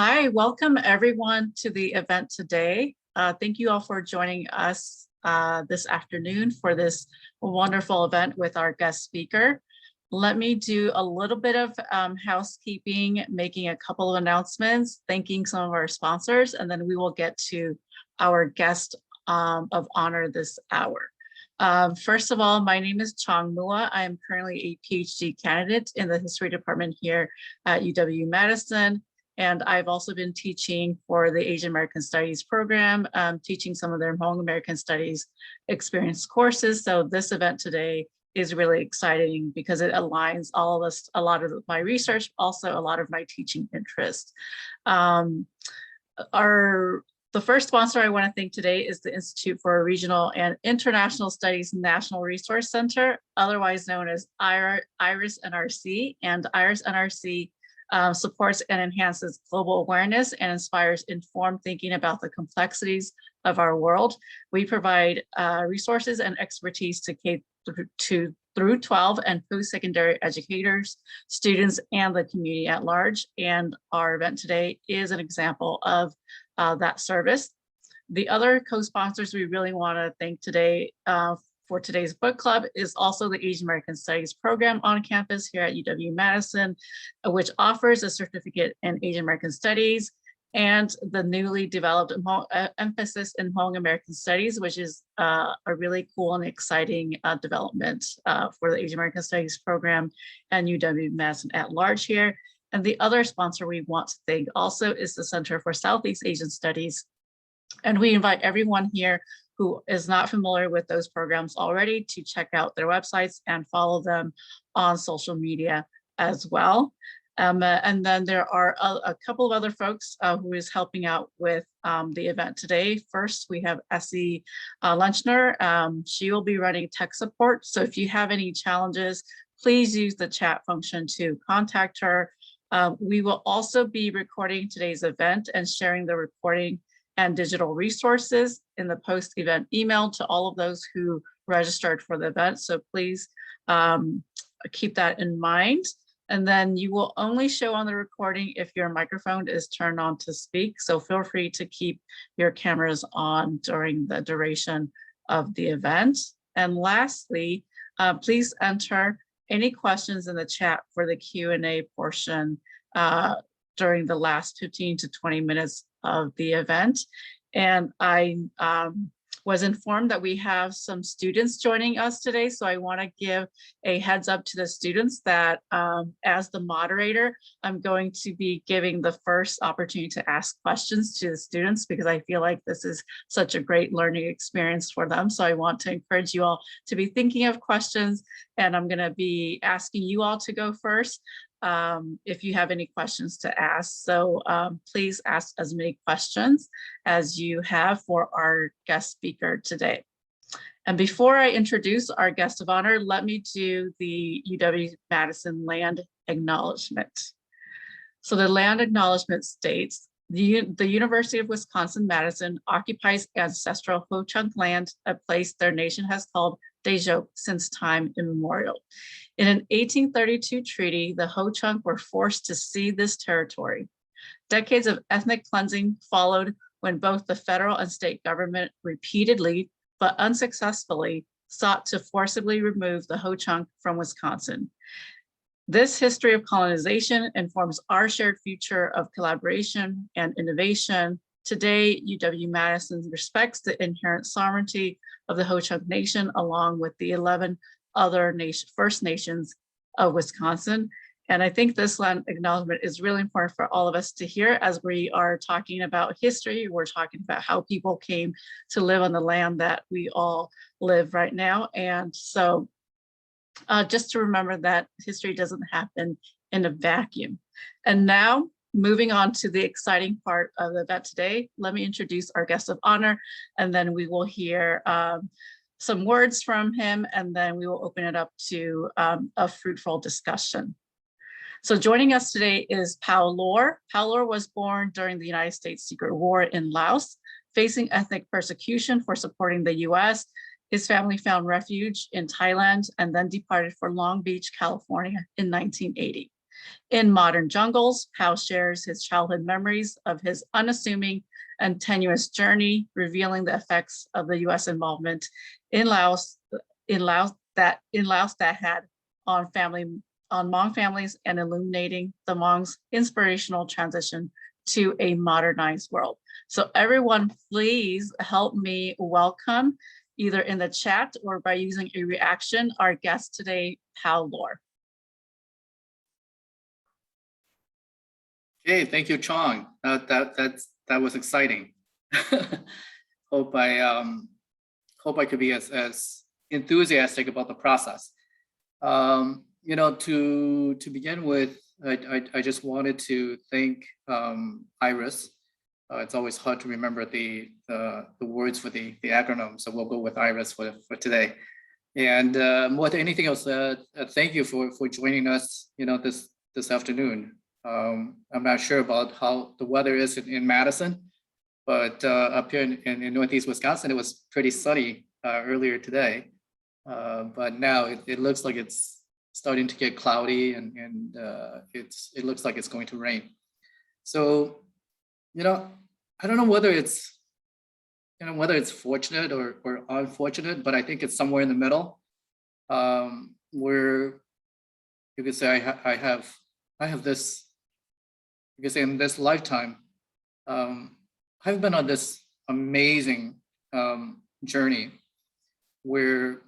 Hi, welcome everyone to the event today. Thank you all for joining us this afternoon for this wonderful event with our guest speaker. Let me do a little bit of housekeeping, making a couple of announcements, thanking some of our sponsors, and then we will get to our guest of honor this hour. First of all, my name is Chong Mua. I am currently a PhD candidate in the history department here at UW-Madison. And I've also been teaching for the Asian American Studies program, teaching some of their Hmong American Studies experience courses. So this event today is really exciting because it aligns all of us, a lot of my research, also a lot of my teaching interest. The first sponsor I want to thank today is the Institute for Regional and International Studies National Resource Center, otherwise known as IRIS NRC. And IRIS NRC supports and enhances global awareness and inspires informed thinking about the complexities of our world. We provide resources and expertise to K through 12 and post-secondary educators, students, and the community at large. And our event today is an example of that service. The other co-sponsors we really want to thank today for today's book club is also the Asian American Studies program on campus here at UW-Madison, which offers a certificate in Asian American Studies and the newly developed emphasis in Hmong American Studies, which is a really cool and exciting development for the Asian American Studies program and UW-Madison at large here. And the other sponsor we want to thank also is the Center for Southeast Asian Studies. And we invite everyone here who is not familiar with those programs already to check out their websites and follow them on social media as well. And then there are a couple of other folks who is helping out with the event today. First, we have Essie Lunchner. She will be running tech support. So if you have any challenges, please use the chat function to contact her. We will also be recording today's event and sharing the recording and digital resources in the post-event email to all of those who registered for the event. So please keep that in mind. And then you will only show on the recording if your microphone is turned on to speak. So feel free to keep your cameras on during the duration of the event. And lastly, please enter any questions in the chat for the Q&A portion during the last 15 to 20 minutes of the event. And I was informed that we have some students joining us today. So I want to give a heads up to the students that as the moderator, I'm going to be giving the first opportunity to ask questions to the students because I feel like this is such a great learning experience for them. So I want to encourage you all to be thinking of questions, and I'm going to be asking you all to go first if you have any questions to ask. So please ask as many questions as you have for our guest speaker today. And before I introduce our guest of honor, let me do the UW-Madison land acknowledgement. So the land acknowledgement states, the University of Wisconsin-Madison occupies ancestral Ho-Chunk land, a place their nation has called Dejok since time immemorial. In an 1832 treaty, the Ho-Chunk were forced to cede this territory. Decades of ethnic cleansing followed when both the federal and state government repeatedly, but unsuccessfully, sought to forcibly remove the Ho-Chunk from Wisconsin. This history of colonization informs our shared future of collaboration and innovation. Today, UW-Madison respects the inherent sovereignty of the Ho-Chunk Nation, along with the 11 other First Nations of Wisconsin. And I think this land acknowledgement is really important for all of us to hear as we are talking about history. We're talking about how people came to live on the land that we all live right now. And so just to remember that history doesn't happen in a vacuum. And now, moving on to the exciting part of the event today, let me introduce our guest of honor, and then we will hear some words from him, and then we will open it up to a fruitful discussion. So joining us today is Pao Lor. Pao Lor was born during the United States Secret War in Laos, facing ethnic persecution for supporting the US. His family found refuge in Thailand and then departed for Long Beach, California in 1980. In Modern Jungles, Pao shares his childhood memories of his unassuming and tenuous journey, revealing the effects of the U.S. involvement in Laos, that had on Hmong families, and illuminating the Hmong's inspirational transition to a modernized world. So everyone, please help me welcome, either in the chat or by using a reaction, our guest today, Pao Lor. Okay, thank you, Chong. That was exciting. hope I could be as enthusiastic about the process. To begin with, I just wanted to thank Iris. It's always hard to remember the words for the acronym, so we'll go with Iris for today. And more than anything else, thank you for joining us, this afternoon. I'm not sure about how the weather is in Madison, but up here in Northeast Wisconsin, it was pretty sunny earlier today. But now it looks like it's starting to get cloudy, and it looks like it's going to rain. So, I don't know whether it's fortunate or unfortunate, but I think it's somewhere in the middle, where you could say I have this. You could say in this lifetime, I've been on this amazing journey where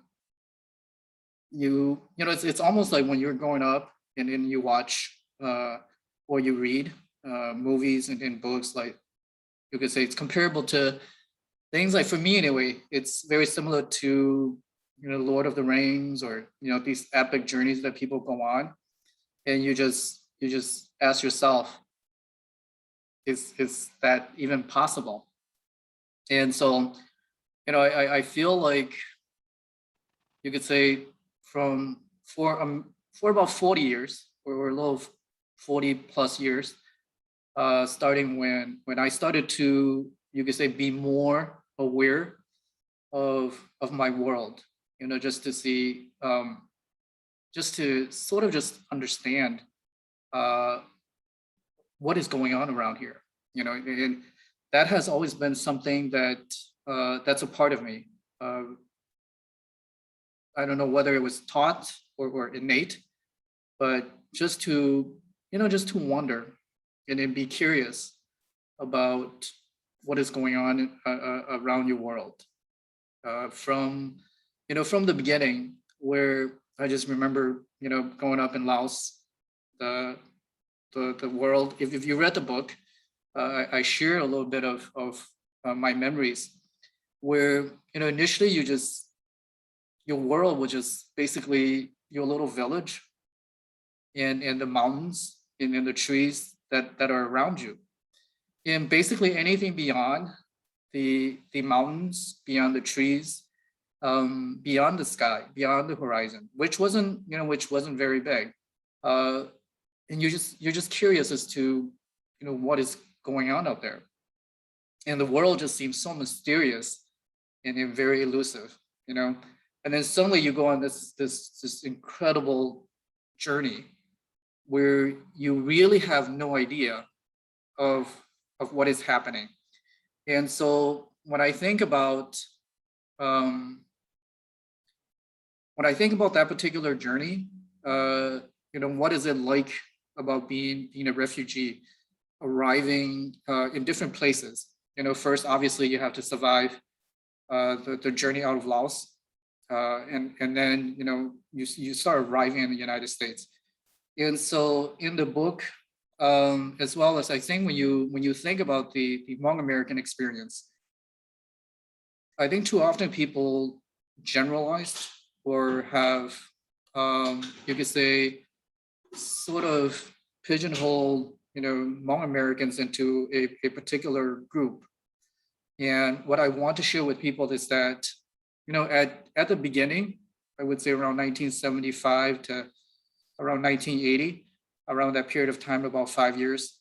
it's almost like when you're growing up and then you watch or you read movies and books, like you could say it's comparable to things like, for me anyway, it's very similar to Lord of the Rings, or these epic journeys that people go on, and you just ask yourself, is that even possible? And so, I feel like you could say for about 40 years, or a little 40 plus years, starting when I started to, you could say, be more aware of my world, just to see, just to sort of just understand what is going on around here, and that has always been something that that's a part of me. I don't know whether it was taught or innate, but just to wonder and then be curious about what is going on around your world. From the beginning, where I just remember, growing up in Laos, the world. If you read the book, I share a little bit of my memories, where initially your world was just basically your little village, and the mountains and the trees that are around you, and basically anything beyond the mountains, beyond the trees, beyond the sky, beyond the horizon, which wasn't very big. And you're just curious as to what is going on out there, and the world just seems so mysterious and very elusive, and then suddenly you go on this incredible journey where you really have no idea of what is happening. And so when I think about that particular journey, what is it like about being a refugee, arriving in different places? First, obviously, you have to survive the journey out of Laos, and then you start arriving in the United States. And so in the book, as well as I think when you think about the Hmong American experience, I think too often people generalize or have, you could say, sort of pigeonhole, Hmong Americans into a particular group. And what I want to share with people is that, at the beginning, I would say around 1975 to around 1980, around that period of time, about 5 years,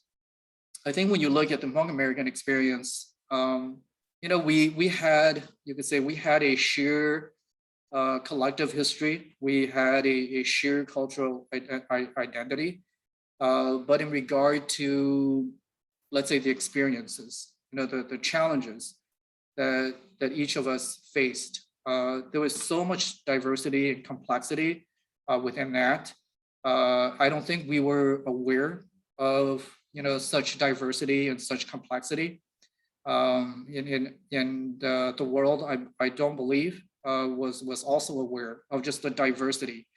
I think when you look at the Hmong American experience, we had, you could say, we had a sheer collective history. We had a sheer cultural identity. but in regard to, let's say, the experiences, the challenges that each of us faced. There was so much diversity and complexity within that. I don't think we were aware of such diversity and such complexity in the world. I don't believe was also aware of just the diversity.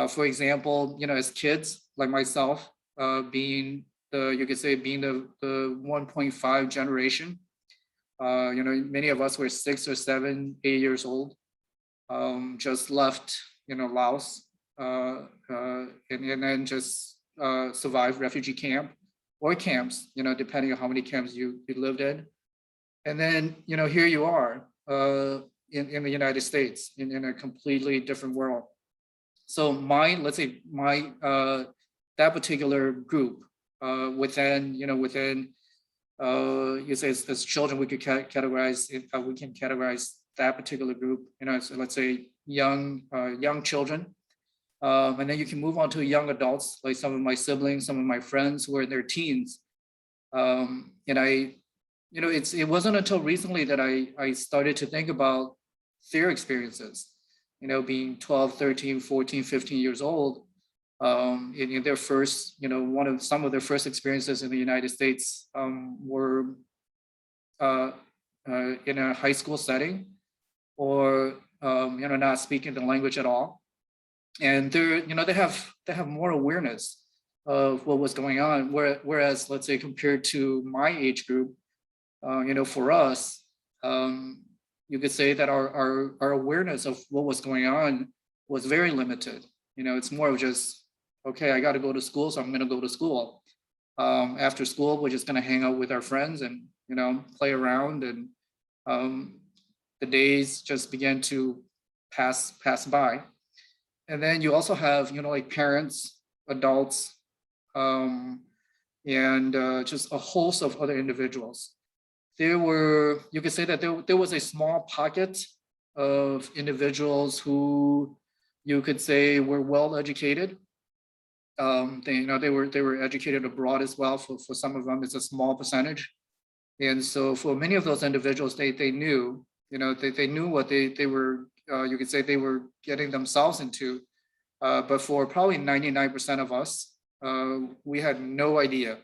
For example, as kids like myself, being you could say being the 1.5 generation. Many of us were 6 or 7, 8 years old, just left, Laos, and then just survived refugee camp or camps, depending on how many camps you lived in. And then, here you are in the United States, in a completely different world. So let's say that particular group within you say as children, we could categorize it, we can categorize that particular group, so let's say young children. And then you can move on to young adults, like some of my siblings, some of my friends who are in their teens. And it wasn't until recently that I started to think about their experiences, being 12, 13, 14, 15 years old. In their first, some of their first experiences in the United States were in a high school setting, or not speaking the language at all, and they have more awareness of what was going on. Whereas, let's say, compared to my age group, for us, you could say that our awareness of what was going on was very limited. It's more of just, okay, I got to go to school, so I'm going to go to school. After school, we're just going to hang out with our friends and, play around. And the days just began to pass by. And then you also have, like parents, adults, and just a host of other individuals. You could say that there was a small pocket of individuals who you could say were well educated. They were educated abroad as well. For some of them, it's a small percentage, and so for many of those individuals, they knew, they knew what they were. You could say they were getting themselves into, but for probably 99% of us, we had no idea.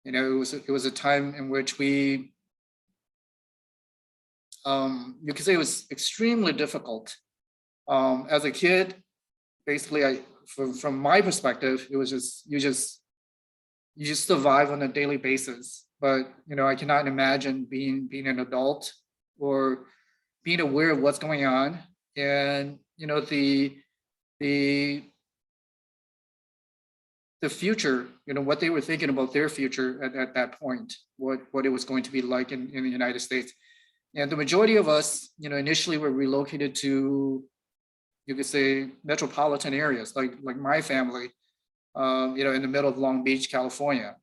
It was a time in which we, you could say, it was extremely difficult. As a kid, basically, from my perspective, it was just you just survive on a daily basis. But I cannot imagine being an adult or being aware of what's going on, and the future, what they were thinking about their future at that point, what it was going to be like in the United States. And the majority of us, initially were relocated to, you could say, metropolitan areas, like my family, in the middle of Long Beach, California.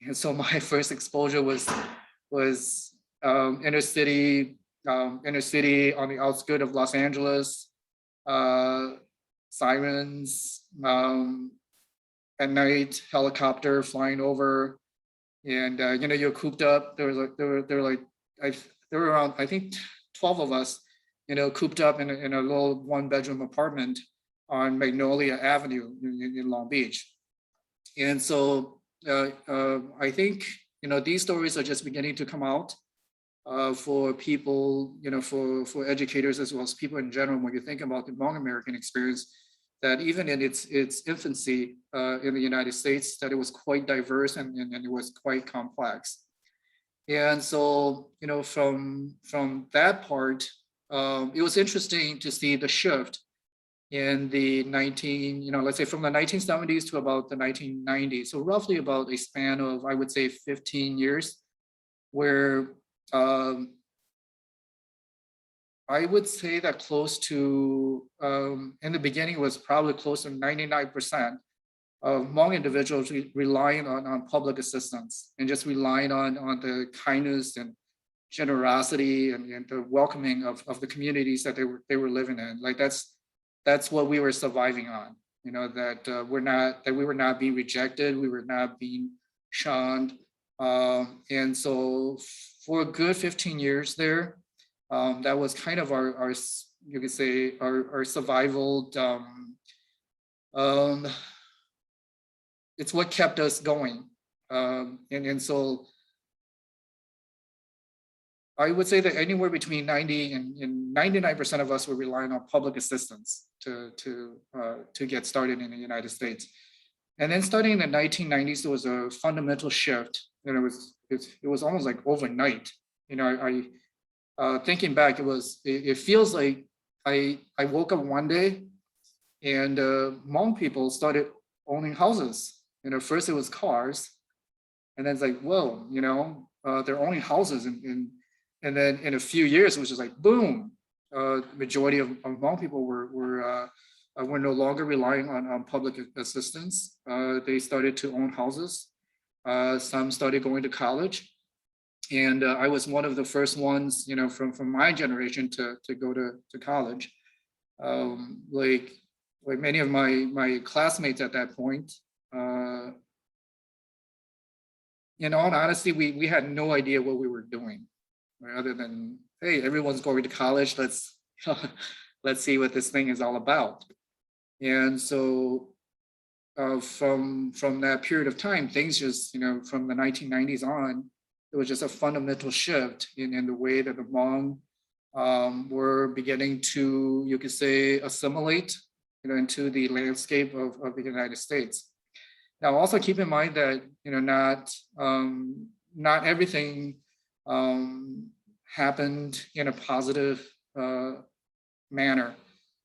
And so my first exposure was inner city on the outskirts of Los Angeles, sirens, at night, helicopter flying over, and you're cooped up. There were around, I think, 12 of us, cooped up in a little 1-bedroom apartment on Magnolia Avenue in Long Beach. And so I think, these stories are just beginning to come out for people, for educators as well as people in general. When you think about the Hmong American experience, that even in its infancy in the United States, that it was quite diverse and it was quite complex. And so, from that part, it was interesting to see the shift in the let's say from the 1970s to about the 1990s. So roughly about a span of, I would say, 15 years, where I would say that close to, in the beginning, was probably close to 99% of Hmong individuals relying on public assistance and just relying on the kindness and generosity and the welcoming of the communities that they were living in. Like that's what we were surviving on. that we were not being rejected, we were not being shunned. And so for a good 15 years there, that was kind of our you could say our survival. It's what kept us going. And so I would say that anywhere between 90 and 99% of us were relying on public assistance to get started in the United States. And then starting in the 1990s, there was a fundamental shift, and it was almost like overnight. Thinking back, it feels like I woke up one day and Hmong people started owning houses. First it was cars, and then it's like, whoa, they're owning houses, and then in a few years, it was just like, boom, majority of Hmong people were no longer relying on public assistance. They started to own houses. Some started going to college. And I was one of the first ones, from my generation to go to college. Like many of my classmates at that point, in all honesty, we had no idea what we were doing, right? Other than, hey, everyone's going to college. Let's see what this thing is all about. And so from that period of time, things just, from the 1990s on, there was just a fundamental shift in the way that the Hmong were beginning to, you could say, assimilate, into the landscape of the United States. Now, also keep in mind that, not everything happened in a positive manner.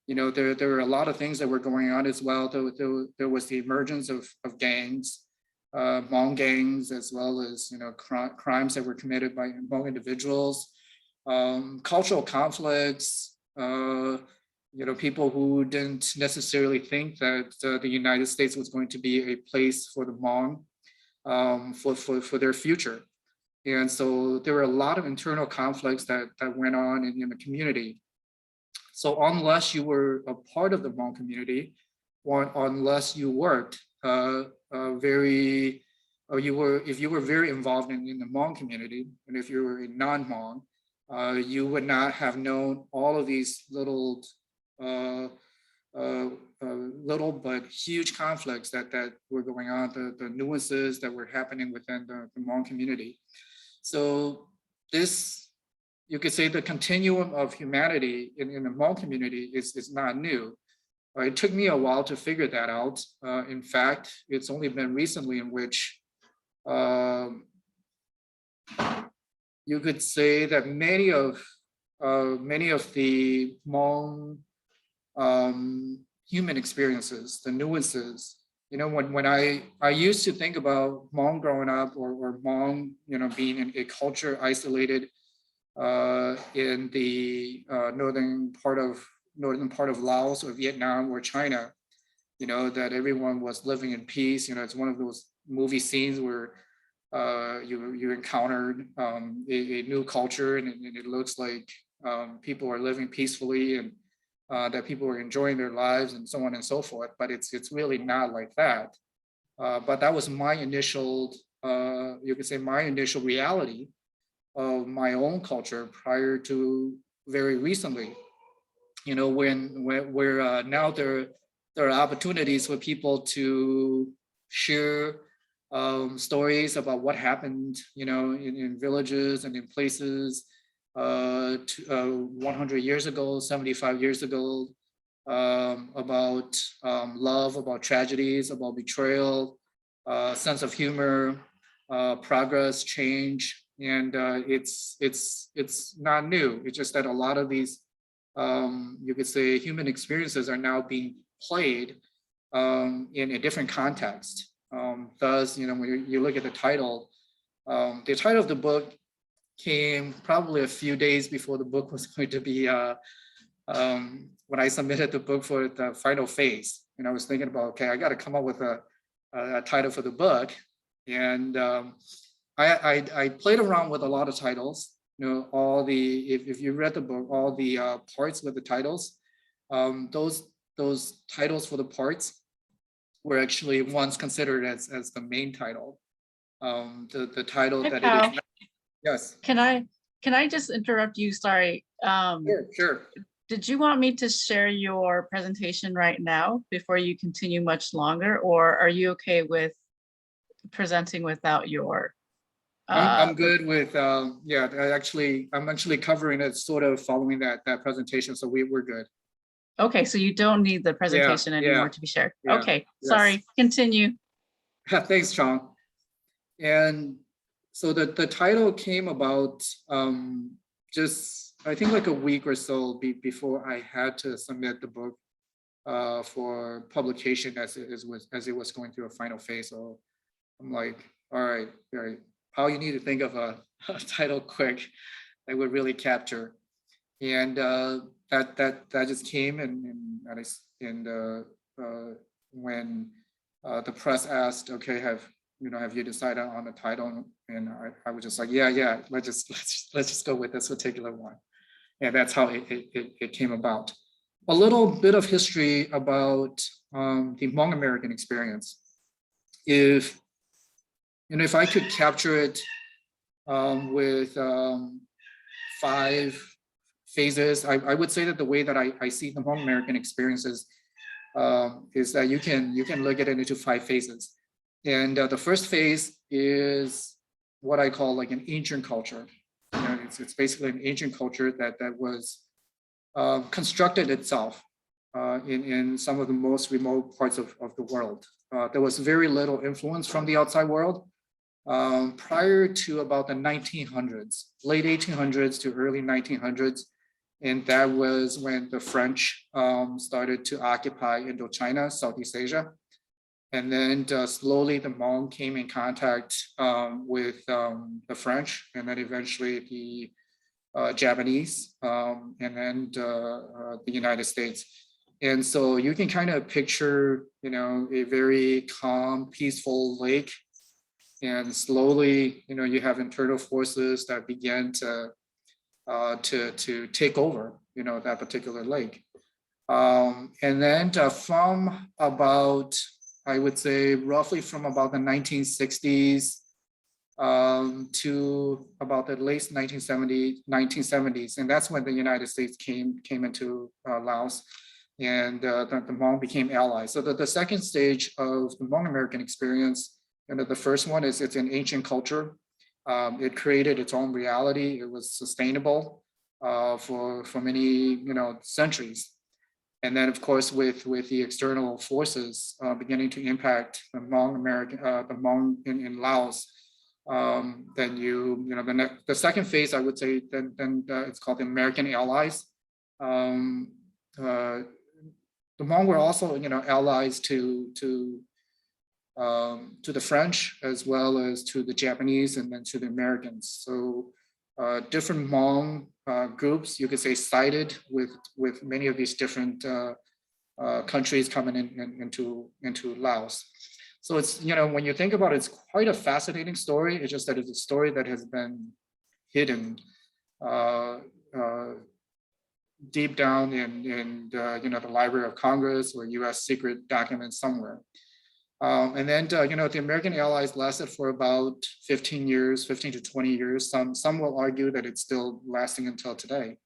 There were a lot of things that were going on as well. There was the emergence of gangs, Hmong gangs, as well as crimes that were committed by Hmong individuals, cultural conflicts, people who didn't necessarily think that the United States was going to be a place for the Hmong for their future. And so there were a lot of internal conflicts that went on in the community. So unless you were a part of the Hmong community, or unless you worked if you were very involved in the Hmong community, and if you were a non-Hmong, you would not have known all of these little but huge conflicts that were going on, the nuances that were happening within the Hmong community. So this, you could say, the continuum of humanity in the Hmong community is not new. It took me a while to figure that out. In fact, it's only been recently in which you could say that many of the Hmong human experiences, the nuances, when I used to think about Hmong growing up, or Hmong, being in a culture isolated in the northern part of Laos or Vietnam or China, that everyone was living in peace. It's one of those movie scenes where you encountered a new culture, and it looks like people are living peacefully, and that people are enjoying their lives, and so on and so forth. But it's really not like that. But that was my initial, you could say, my initial reality of my own culture prior to very recently. Where now there are opportunities for people to share stories about what happened, in villages and in places 100 years ago, 75 years ago, about love, about tragedies, about betrayal, sense of humor, progress, change, and it's not new. It's just that a lot of these, you could say, human experiences are now being played in a different context. Thus, when you look at the title of the book came probably a few days before the book was going to be, when I submitted the book for the final phase. And I was thinking about, okay, I got to come up with a title for the book. And I played around with a lot of titles. If you read the book, all the parts with the titles, those titles for the parts were actually once considered as the main title. The title Hi, that Pao. it is. Yes. Can I just interrupt you? Sorry. Sure. Did you want me to share your presentation right now before you continue much longer, or are you okay with presenting without your? I'm good with yeah. I'm actually covering it, sort of following that presentation, so we're good. Okay, so you don't need the Yeah, presentation anymore to be shared. yeah, Okay, yes. sorry, continue. Thanks, Chong. And so the title came about just, I think, like a week or so before I had to submit the book for publication as it was going through a final phase. So I'm like, all right, how you need to think of a title quick that would really capture. And that just came, and when the press asked, okay, have you decided on the title? And I was just like, yeah, let's just go with this particular one. And that's how it came about. A little bit of history about the Hmong American experience. If I could capture it with 5 phases, I would say that the way that I see the Hmong American experiences is that you can look at it into 5 phases. And the first phase is what I call like an ancient culture. It's basically an ancient culture that was constructed itself in some of the most remote parts of the world. There was very little influence from the outside world prior to about the 1900s, late 1800s to early 1900s. And that was when the French started to occupy Indochina, Southeast Asia. And then slowly the Hmong came in contact with the French, and then eventually the Japanese, and then the United States. And so you can kind of picture, a very calm, peaceful lake. And slowly, you have internal forces that began to take over, that particular lake. And then from about, I would say, roughly from about the 1960s to about the late 1970s, and that's when the United States came into Laos, and the Hmong became allies. So the second stage of the Hmong American experience, the first one is it's an ancient culture. It created its own reality. It was sustainable for many centuries. And then, of course, with the external forces beginning to impact the Hmong in Laos, then the second phase, I would say, then it's called the American allies. The Hmong were also allies to the French, as well as to the Japanese, and then to the Americans. So different Hmong groups, you could say, sided with many of these different countries coming into Laos. So it's, when you think about it, it's quite a fascinating story. It's just that it's a story that has been hidden deep down in the Library of Congress or U.S. secret documents somewhere. And then, the American allies lasted for about 15 to 20 years. Some will argue that it's still lasting until today.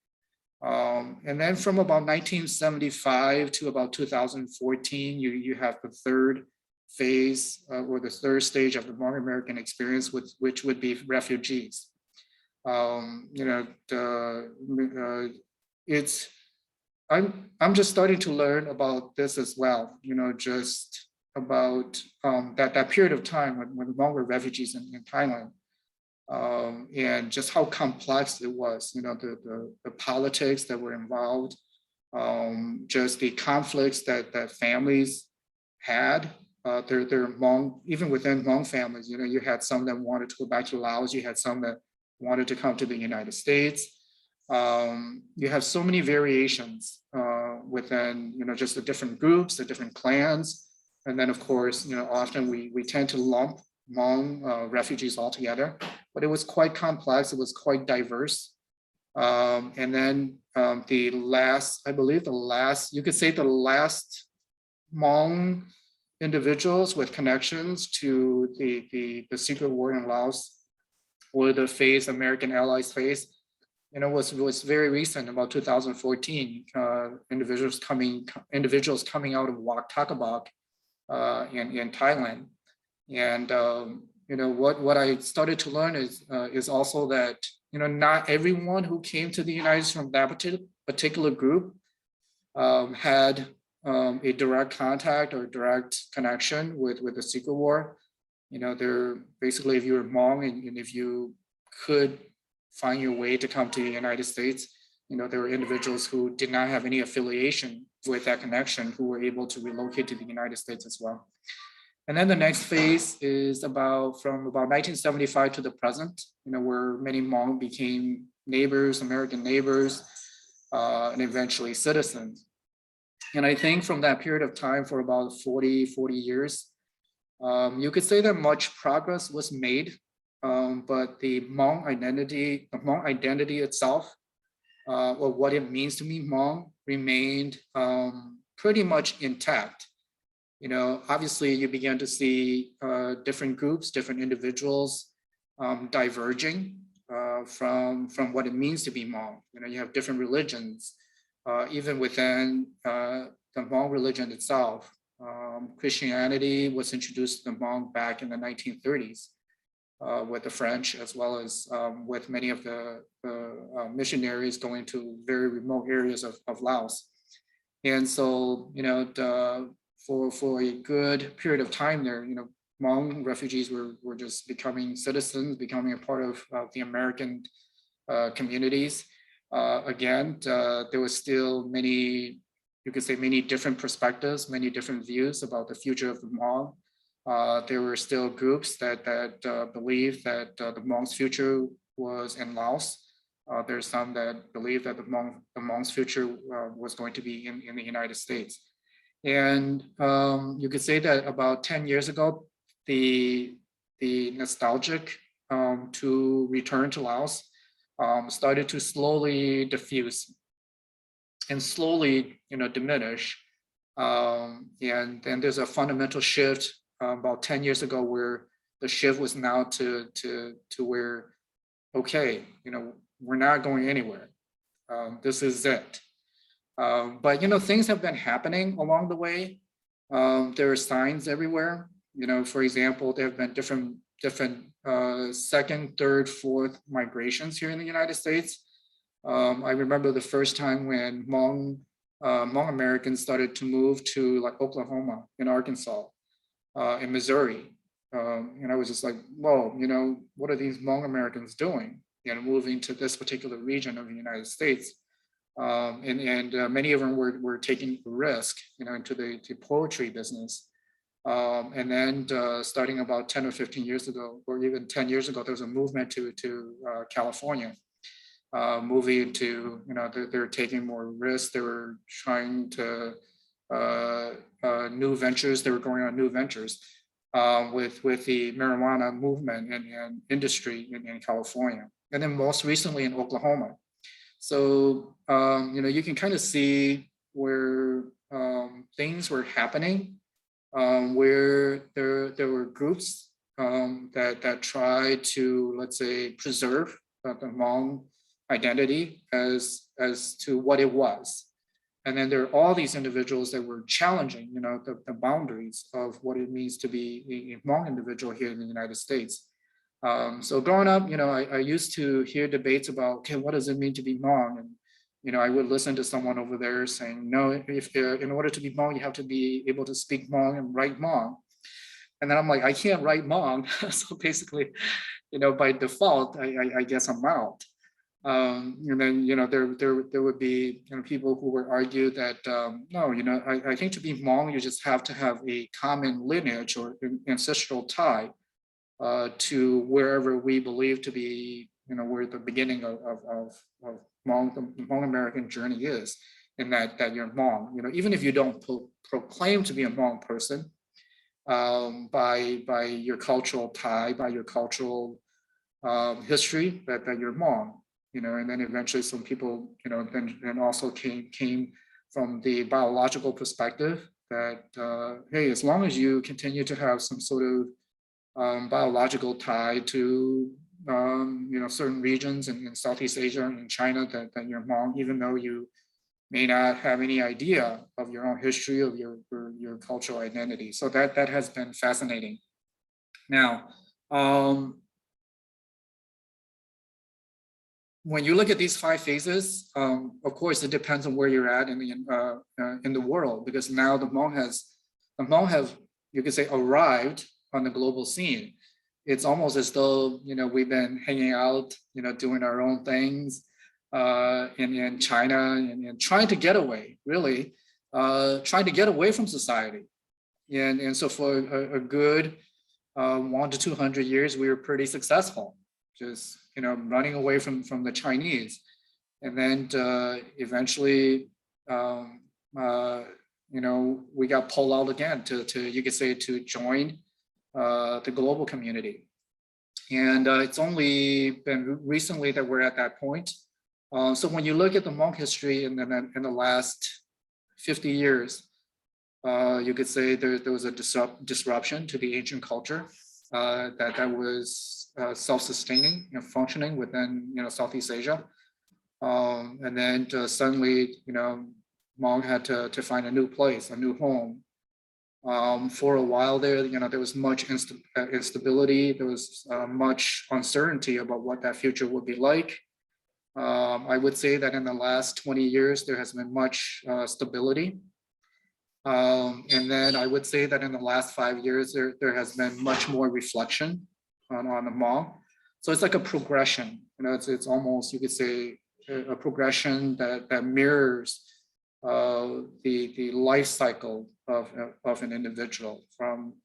And then from about 1975 to about 2014, you have the third phase or the third stage of the Hmong American experience, which would be refugees. I'm just starting to learn about this as well, just about that period of time when Hmong were refugees in Thailand, and just how complex it was, the politics that were involved, just the conflicts that families had. They're Hmong, even within Hmong families, you had some that wanted to go back to Laos, you had some that wanted to come to the United States. You have so many variations within, just the different groups, the different clans. And then, of course, often we tend to lump Hmong refugees all together, but it was quite complex. It was quite diverse. And then you could say the last Hmong individuals with connections to the secret war in Laos, or the phase American allies face, was very recent, about 2014. Individuals coming out of Wak Takabak in Thailand, and what I started to learn is also that not everyone who came to the United States from that particular group had a direct contact or direct connection with the secret war. They're basically, if you're Hmong and if you could find your way to come to the United States, there were individuals who did not have any affiliation with that connection who were able to relocate to the United States as well. And then the next phase is from about 1975 to the present, where many Hmong became neighbors, American neighbors, and eventually citizens. And I think from that period of time, for about 40 years, you could say that much progress was made, but the Hmong identity itself, or what it means to be Hmong, remained pretty much intact. Obviously you began to see different groups, different individuals diverging from what it means to be Hmong. You have different religions, even within the Hmong religion itself. Christianity was introduced to the Hmong back in the 1930s with the French, as well as with many of the missionaries going to very remote areas of Laos. And so, for a good period of time there, Hmong refugees were just becoming citizens, becoming a part of the American communities. Again, there was still many different perspectives, many different views about the future of the Hmong. There were still groups that believed that the Hmong's future was in Laos. There's some that believe that the Hmong's future was going to be in the United States. And you could say that about 10 years ago, the nostalgic to return to Laos started to slowly diffuse and slowly diminish. And then there's a fundamental shift about 10 years ago, where the shift was now to where, okay, we're not going anywhere. This is it. But things have been happening along the way. There are signs everywhere. For example, there have been different second, third, fourth migrations here in the United States. I remember the first time when Hmong Americans started to move to like Oklahoma, in Arkansas, in Missouri. And I was just like, whoa, what are these Hmong Americans doing? Moving to this particular region of the United States. And many of them were taking risk, into the poetry business. And then starting about 10 or 15 years ago, or even 10 years ago, there was a movement to California, moving to, they're taking more risks. They were trying to new ventures. They were going on new ventures with the marijuana movement and industry in California. And then most recently in Oklahoma. So, you can kind of see where things were happening, where there were groups that tried to, let's say, preserve the Hmong identity as to what it was. And then there are all these individuals that were challenging, the boundaries of what it means to be a Hmong individual here in the United States. So growing up, I used to hear debates about, okay, what does it mean to be Hmong? And, I would listen to someone over there saying, no, if in order to be Hmong, you have to be able to speak Hmong and write Hmong. And then I'm like, I can't write Hmong. So basically, by default, I guess I'm out. And then, there would be people who would argue that, no, I think to be Hmong, you just have to have a common lineage or ancestral tie to wherever we believe to be, where the beginning of Hmong, the Hmong American journey is, in that you're Hmong. Even if you don't proclaim to be a Hmong person, by your cultural tie, by your cultural history, that you're Hmong. And then eventually some people, then also came from the biological perspective, that hey, as long as you continue to have some sort of biological tie to certain regions in Southeast Asia and China, that you're Hmong, even though you may not have any idea of your own history, of your cultural identity. So that has been fascinating. Now, when you look at these 5 phases, of course, it depends on where you're at in the world, because now the Hmong have, you could say, arrived on the global scene. It's almost as though, we've been hanging out, doing our own things in China and trying to get away, really, trying to get away from society. And so for a good 100 to 200 years, we were pretty successful, just running away from the Chinese. And then eventually, we got pulled out again to you could say, to join the global community. And it's only been recently that we're at that point. So when you look at the Hmong history in the last 50 years, you could say there was a disruption to the ancient culture that was self-sustaining and functioning within Southeast Asia. And then suddenly, Hmong had to find a new place, a new home. For a while there, there was much instability. There was much uncertainty about what that future would be like. I would say that in the last 20 years, there has been much stability. And then I would say that in the last 5 years, there has been much more reflection on the Hmong. So it's like a progression. It's almost, you could say, a progression that mirrors the life cycle of an individual from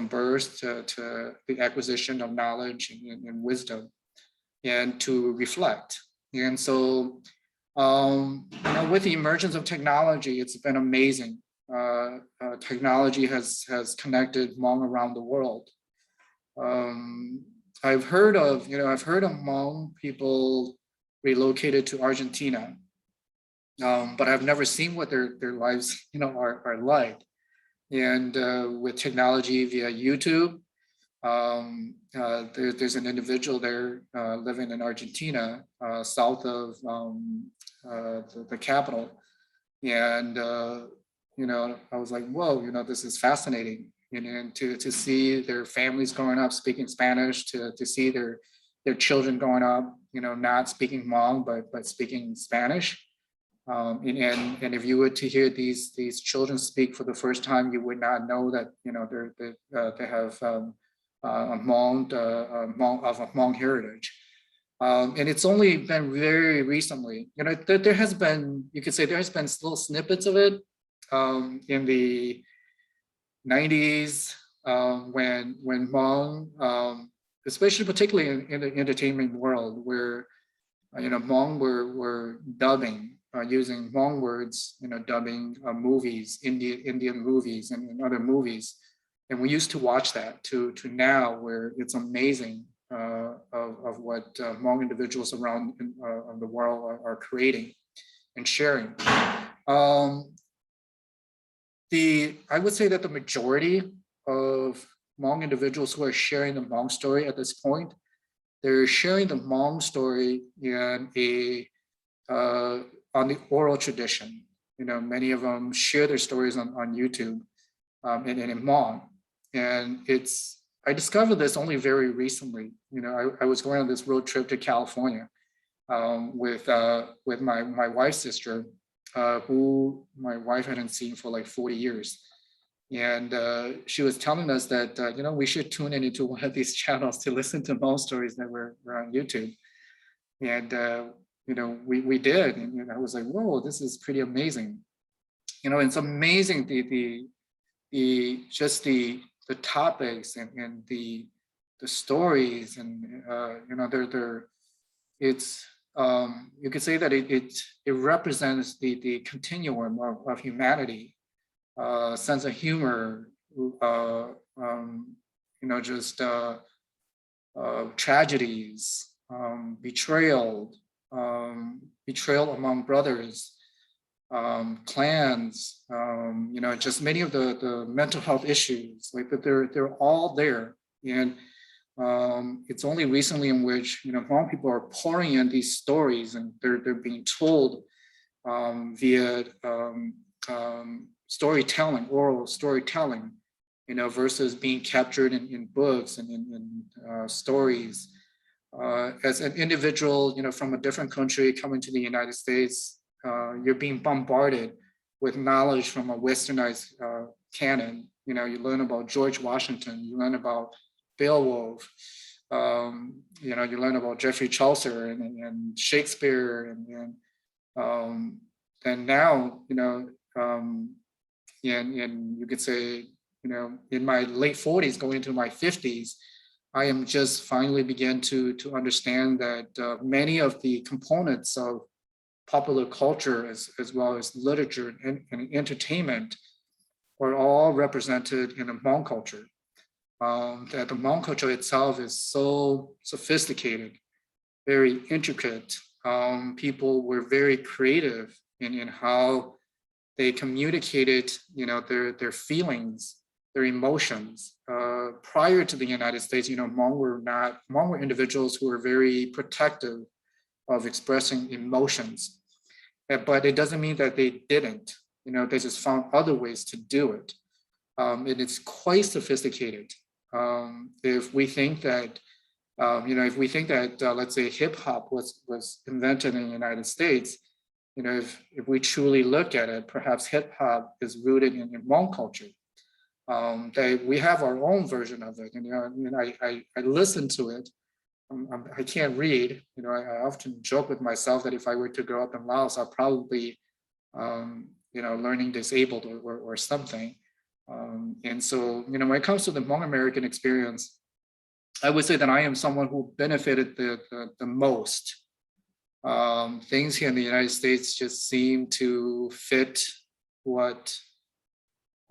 birth to the acquisition of knowledge and wisdom, and to reflect. And so with the emergence of technology, it's been amazing. Technology has connected Hmong around the world. I've heard of Hmong people relocated to Argentina, but I've never seen what their lives are like. And with technology via YouTube, there's an individual there living in Argentina, south of the capital, and I was like, whoa, this is fascinating. And to see their families growing up speaking Spanish, to see their children growing up, not speaking Hmong but speaking Spanish. And if you were to hear these children speak for the first time, you would not know that they have a Hmong heritage. And it's only been very recently, there has been, you could say, there has been little snippets of it in the 90s when Hmong, especially particularly in the entertainment world, where Hmong were dubbing. Using Hmong words, dubbing movies, Indian movies and other movies. And we used to watch that to now, where it's amazing of what Hmong individuals around the world are creating and sharing. I would say that the majority of Hmong individuals who are sharing the Hmong story at this point, they're sharing the Hmong story in on the oral tradition. Many of them share their stories on YouTube and in Hmong. And I discovered this only very recently. I was going on this road trip to California with my wife's sister, who my wife hadn't seen for like 40 years. And she was telling us that, we should tune into one of these channels to listen to Hmong stories that were on YouTube. And we did, and I was like, whoa, this is pretty amazing. It's amazing the topics and the stories, and it's you could say that it represents the continuum of humanity, sense of humor, tragedies, betrayal among brothers, clans, just many of the mental health issues, like that they're all there. And it's only recently in which, Hmong people are pouring in these stories and they're being told via storytelling, oral storytelling, versus being captured in books and in stories. As an individual, from a different country coming to the United States, you're being bombarded with knowledge from a westernized canon. You learn about George Washington, you learn about Beowulf, you learn about Geoffrey Chaucer and Shakespeare, and now, and you could say, in my late 40s, going into my 50s, I am just finally begin to understand that many of the components of popular culture, as well as literature and entertainment, are all represented in the Hmong culture. That the Hmong culture itself is so sophisticated, very intricate. People were very creative in how they communicated, their feelings, their emotions. Prior to the United States, Hmong were individuals who were very protective of expressing emotions, but it doesn't mean that they didn't. They just found other ways to do it. And it's quite sophisticated. If we think that, let's say hip hop was invented in the United States, if we truly look at it, perhaps hip hop is rooted in Hmong culture. We have our own version of it, and I listen to it. I can't read. I often joke with myself that if I were to grow up in Laos, I'll probably, learning disabled or something. And so, when it comes to the Hmong American experience, I would say that I am someone who benefited the most. Things here in the United States just seem to fit what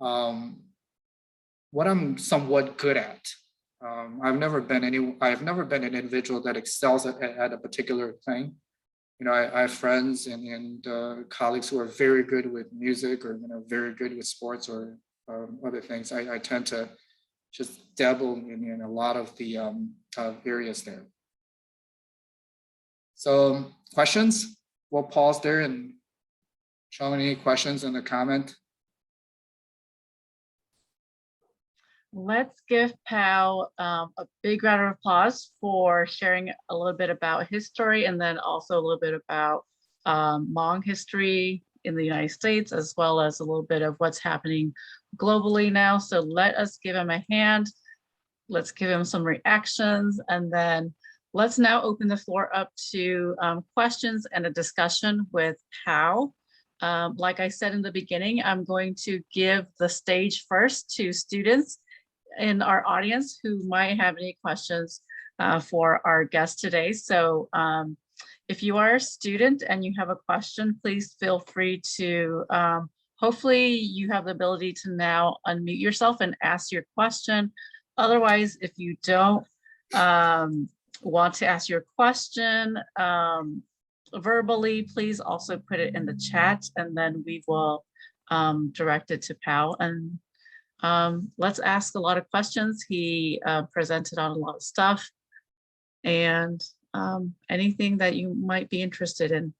I'm somewhat good at. I've never been an individual that excels at a particular thing. I have friends and colleagues who are very good with music, or very good with sports or other things. I tend to just dabble in a lot of the areas there. So questions? We'll pause there and show any questions in the comment. Let's give Pao a big round of applause for sharing a little bit about his story, and then also a little bit about Hmong history in the United States, as well as a little bit of what's happening globally now. So let us give him a hand. Let's give him some reactions, and then let's now open the floor up to questions and a discussion with Pao. Like I said in the beginning, I'm going to give the stage first to students in our audience who might have any questions for our guest today. So if you are a student and you have a question, please feel free to, hopefully you have the ability to now unmute yourself and ask your question. Otherwise, if you don't want to ask your question verbally, please also put it in the chat, and then we will direct it to Pao. And let's ask a lot of questions. He presented on a lot of stuff, and anything that you might be interested in.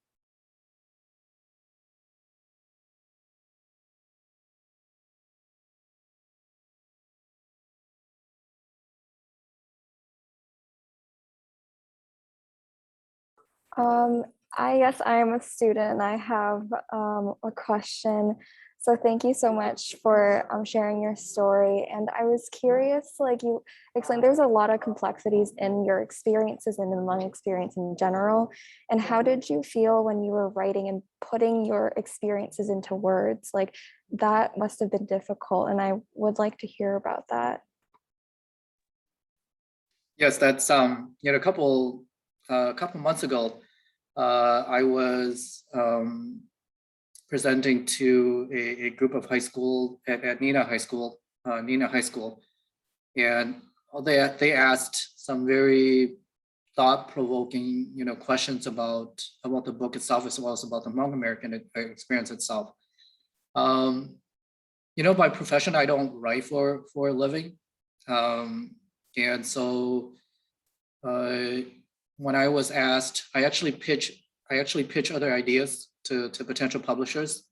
I guess I am a student and I have a question. So thank you so much for sharing your story. And I was curious, like you explained, there's a lot of complexities in your experiences and in Hmong experience in general. And how did you feel when you were writing and putting your experiences into words? Like that must have been difficult, and I would like to hear about that. Yes, that's a couple months ago, I was presenting to a group of high school at Nina High School, and they asked some very thought-provoking, questions about the book itself, as well as about the Hmong American experience itself. By profession, I don't write for a living. And so when I was asked, I actually pitch other ideas to potential publishers.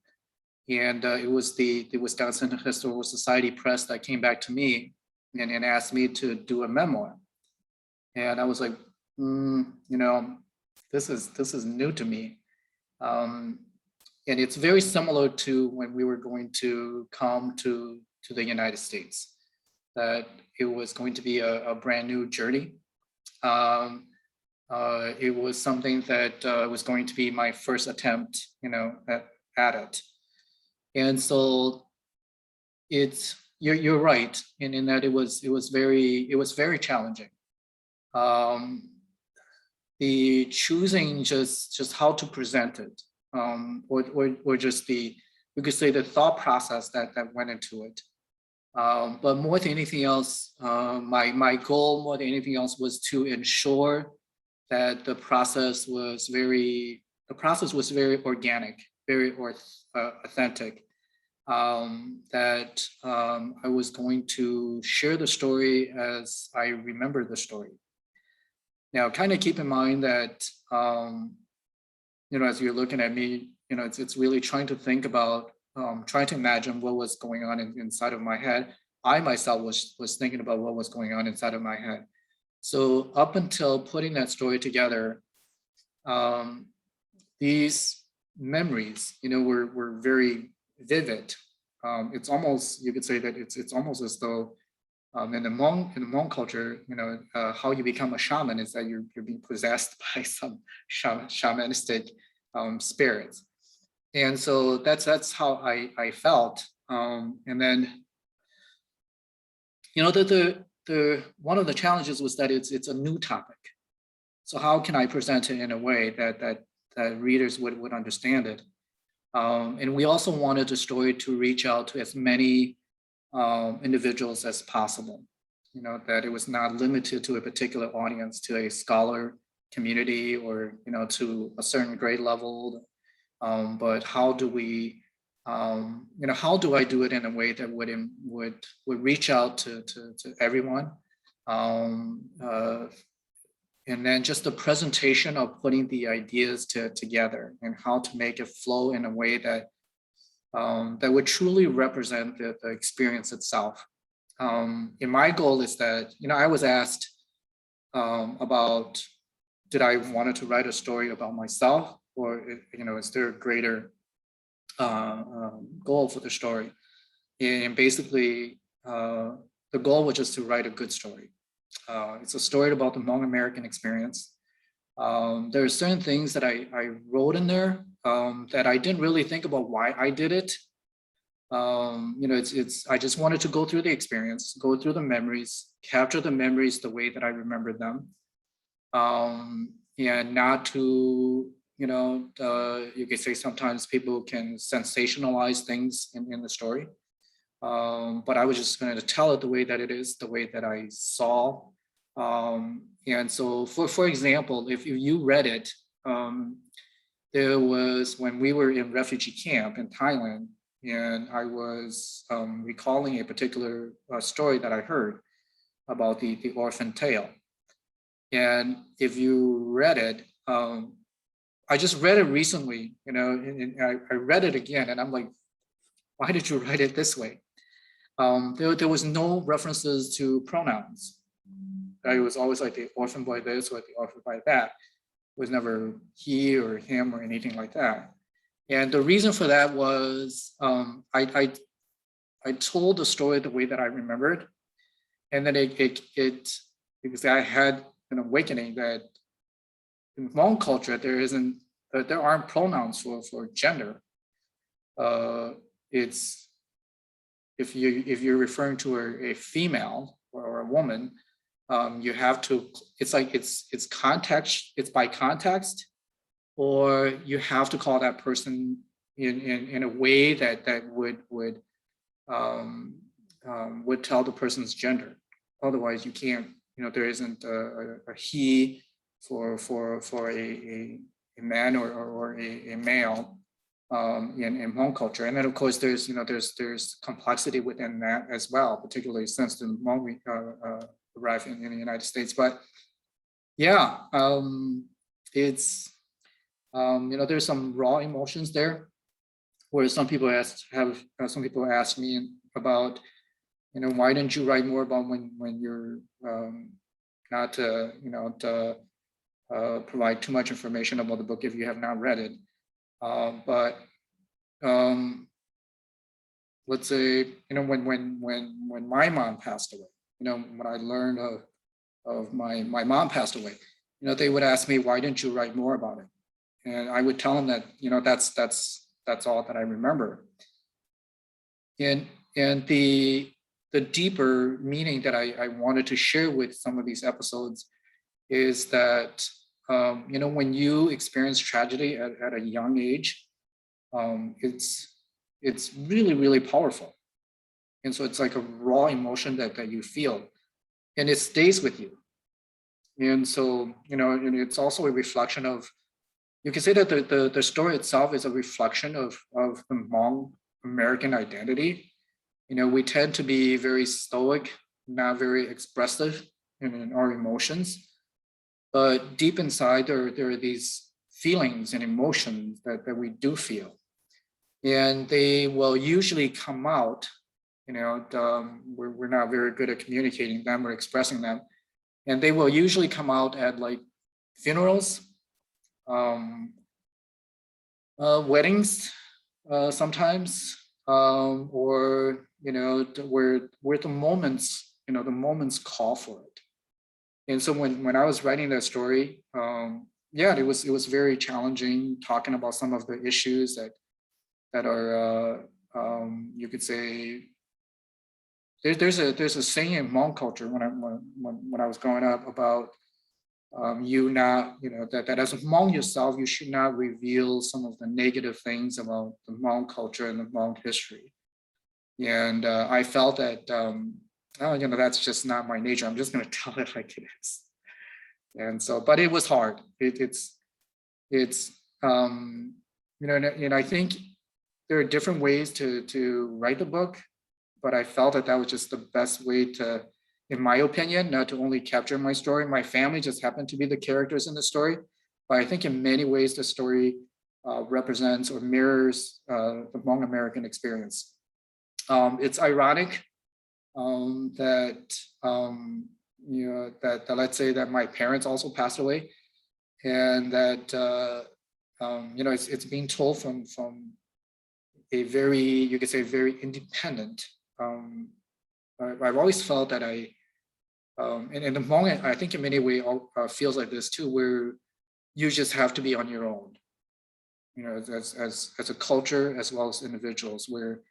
And it was the Wisconsin Historical Society Press that came back to me and asked me to do a memoir. And I was like, this is new to me. And it's very similar to when we were going to come to the United States, that it was going to be a brand new journey. It was something that was going to be my first attempt, at it. And so you're right in that it was very challenging. The choosing just how to present it, or just you could say the thought process that went into it. But more than anything else, my goal more than anything else was to ensure that the process was very organic, very authentic. That I was going to share the story as I remember the story. Now, kind of keep in mind that, as you're looking at me, it's really trying to think about, trying to imagine what was going on inside of my head. I myself was thinking about what was going on inside of my head. So up until putting that story together, these memories, were very vivid. It's almost, you could say that it's almost as though in the Hmong culture, how you become a shaman is that you're being possessed by some shamanistic spirits. And so that's how I felt. And then, the one of the challenges was that it's a new topic. So how can I present it in a way that readers would understand it? And we also wanted the story to reach out to as many individuals as possible, that it was not limited to a particular audience, to a scholar community, or, to a certain grade level. But how do we, how do I do it in a way that would reach out to everyone? And then just the presentation of putting the ideas together and how to make it flow in a way that that would truly represent the experience itself. And my goal is that, I was asked about, did I wanted to write a story about myself, or, is there a greater goal for the story? And basically, the goal was just to write a good story. It's a story about the Hmong American experience. There are certain things that I wrote in there that I didn't really think about why I did it. I just wanted to go through the experience, go through the memories, capture the memories the way that I remember them, and not to, you could say sometimes people can sensationalize things in the story. But I was just going to tell it the way that it is, the way that I saw. And so, for example, if you read it, there was, when we were in refugee camp in Thailand, and I was recalling a particular story that I heard about the Orphan Tale. And if you read it, I just read it recently, and I read it again, and I'm like, why did you write it this way? There was no references to pronouns. It was always like the orphan boy this or the orphan boy that. It was never he or him or anything like that. And the reason for that was I told the story the way that I remembered, and then it because I had an awakening that in Hmong culture there aren't pronouns for gender. It's if you're referring to a female or a woman, you have to. It's like it's context. It's by context, or you have to call that person in a way that would tell the person's gender. Otherwise, you can't. There isn't a he a man or a male in Hmong culture. And then of course there's there's complexity within that as well, particularly since the Hmong arrived in the United States. But yeah, it's there's some raw emotions there, where some people ask me about, why didn't you write more about when you're not to provide too much information about the book if you have not read it. But let's say, when my mom passed away, when I learned of my mom passed away, they would ask me, why didn't you write more about it? And I would tell them that, that's all that I remember. And the deeper meaning that I wanted to share with some of these episodes is that, when you experience tragedy at a young age, it's really, really powerful. And so it's like a raw emotion that you feel, and it stays with you. And so, and it's also a reflection of, you can say that the story itself is a reflection of the Hmong American identity. We tend to be very stoic, not very expressive in our emotions. But deep inside, there are these feelings and emotions that we do feel. And they will usually come out, we're not very good at communicating them or expressing them. And they will usually come out at like funerals, weddings, sometimes, or where the moments call for it. And so when I was writing that story, it was very challenging, talking about some of the issues that are you could say, there's a saying in Hmong culture when I was growing up about that as a Hmong yourself, you should not reveal some of the negative things about the Hmong culture and the Hmong history. And I felt that that's just not my nature. I'm just going to tell it like it is. And so, but it was hard. It's and I think there are different ways to write the book, but I felt that was just the best way to, in my opinion, not to only capture my story. My family just happened to be the characters in the story, but I think in many ways the story represents or mirrors the Hmong American experience. It's ironic that let's say that my parents also passed away, and that it's being told from a very, you could say, very independent. I've always felt that and the Hmong, I think in many ways feels like this too, where you just have to be on your own, as a culture as well as individuals, where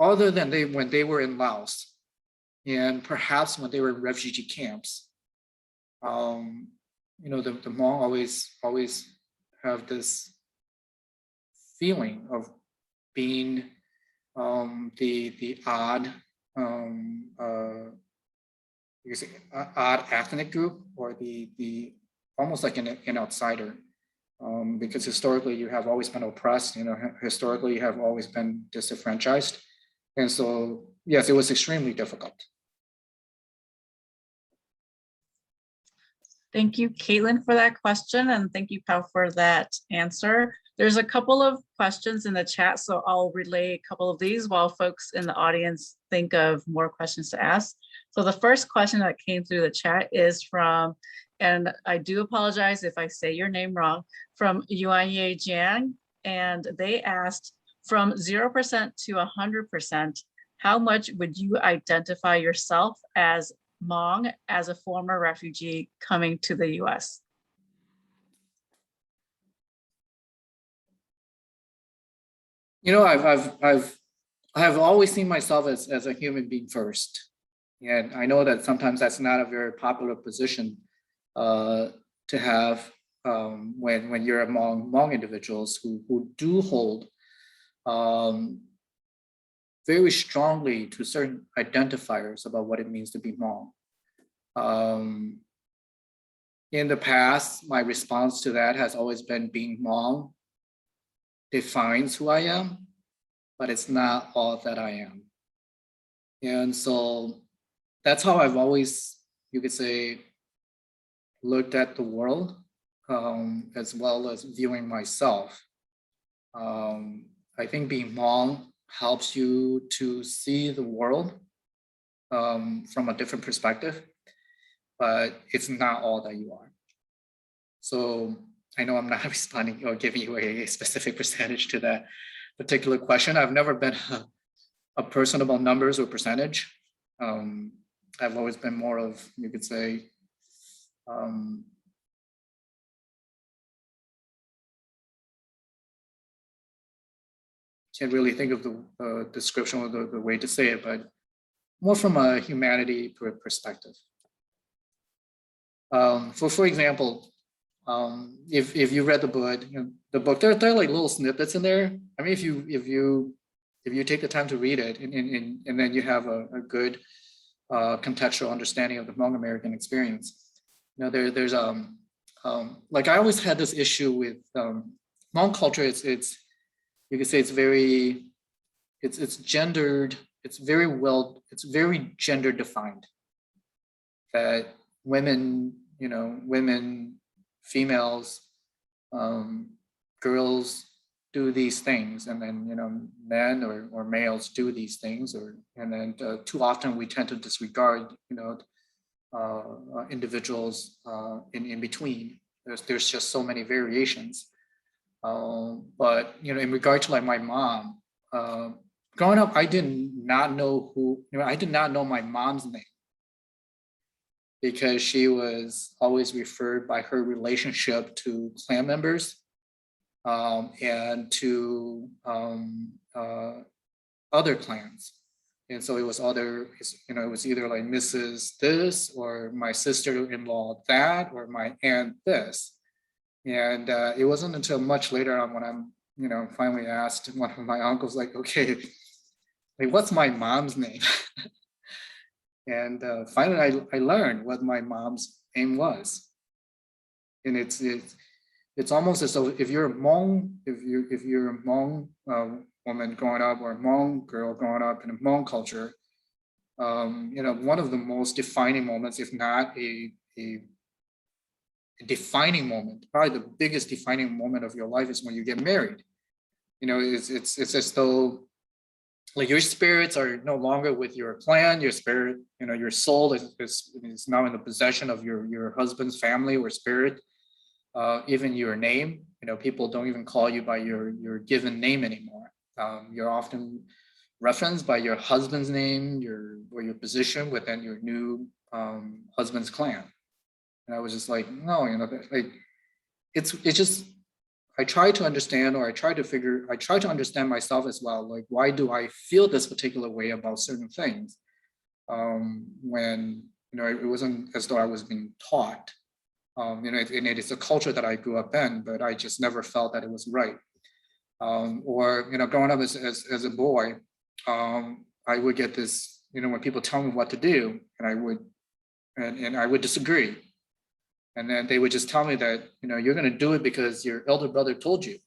other than when they were in Laos, and perhaps when they were in refugee camps, the Hmong always have this feeling of being the odd, you could say, odd ethnic group, or the almost like an outsider, because historically you have always been oppressed. Historically you have always been disenfranchised, and so yes, it was extremely difficult. Thank you, Caitlin, for that question, and thank you, Pao, for that answer. There's a couple of questions in the chat, so I'll relay a couple of these while folks in the audience think of more questions to ask. So the first question that came through the chat is from, and I do apologize if I say your name wrong, from Yuanye Jiang, and they asked, from 0% to 100%, how much would you identify yourself as Hmong as a former refugee coming to the US? I've always seen myself as a human being first. And I know that sometimes that's not a very popular position to have when you're among Hmong individuals who do hold very strongly to certain identifiers about what it means to be Hmong. in the past, my response to that has always been being Hmong defines who I am, but it's not all that I am. And so that's how I've always, you could say, looked at the world, as well as viewing myself. I think being Hmong helps you to see the world from a different perspective, but it's not all that you are. So I know I'm not responding or giving you a specific percentage to that particular question. I've never been a person about numbers or percentage. I've always been more of, you could say, can't really think of the description or the way to say it, but more from a humanity perspective. For example, if you read the book, there are like little snippets in there. I mean, if you take the time to read it, and then you have a good contextual understanding of the Hmong American experience. You know, there's like I always had this issue with Hmong culture. It's you could say it's gendered. It's very gender defined. That women, females, girls do these things, and then men or males do these things, and then too often we tend to disregard individuals in between. There's just so many variations. But in regard to like my mom, growing up, I did not know my mom's name, because she was always referred by her relationship to clan members and to other clans. And so it was it was either like Mrs. this, or my sister-in-law that, or my aunt this. And it wasn't until much later on when I'm, finally asked one of my uncles, like, okay, like, what's my mom's name? And finally, I learned what my mom's name was. And it's almost as though if you're a Hmong, if you're a Hmong woman growing up, or a Hmong girl growing up in a Hmong culture, one of the most defining moments, if not a defining moment, probably the biggest defining moment of your life, is when you get married. It's as though like your spirits are no longer with your clan. Your spirit, your soul is now in the possession of your husband's family or spirit. Even your name, people don't even call you by your given name anymore. You're often referenced by your husband's name, your position within your new husband's clan. And I was just like, no, like it's just, I try to understand, or I try to understand myself as well. Like, why do I feel this particular way about certain things? When, it wasn't as though I was being taught, and it is a culture that I grew up in, but I just never felt that it was right. Or, growing up as a boy, I would get this, when people tell me what to do, and I would disagree. And then they would just tell me that, you're going to do it because your elder brother told you.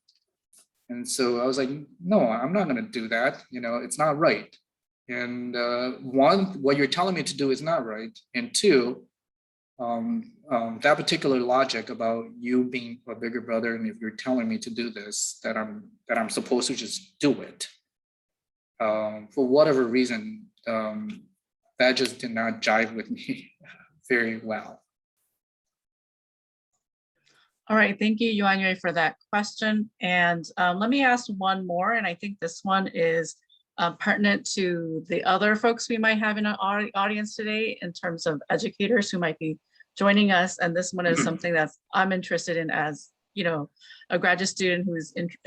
And so I was like, no, I'm not going to do that. It's not right. And one, what you're telling me to do is not right. And two, that particular logic about you being a bigger brother, and if you're telling me to do this, that I'm supposed to just do it. For whatever reason, that just did not jive with me very well. All right, thank you, Yuanyue, for that question. And let me ask one more, and I think this one is pertinent to the other folks we might have in our audience today in terms of educators who might be joining us. And this one is something that I'm interested in as, a graduate student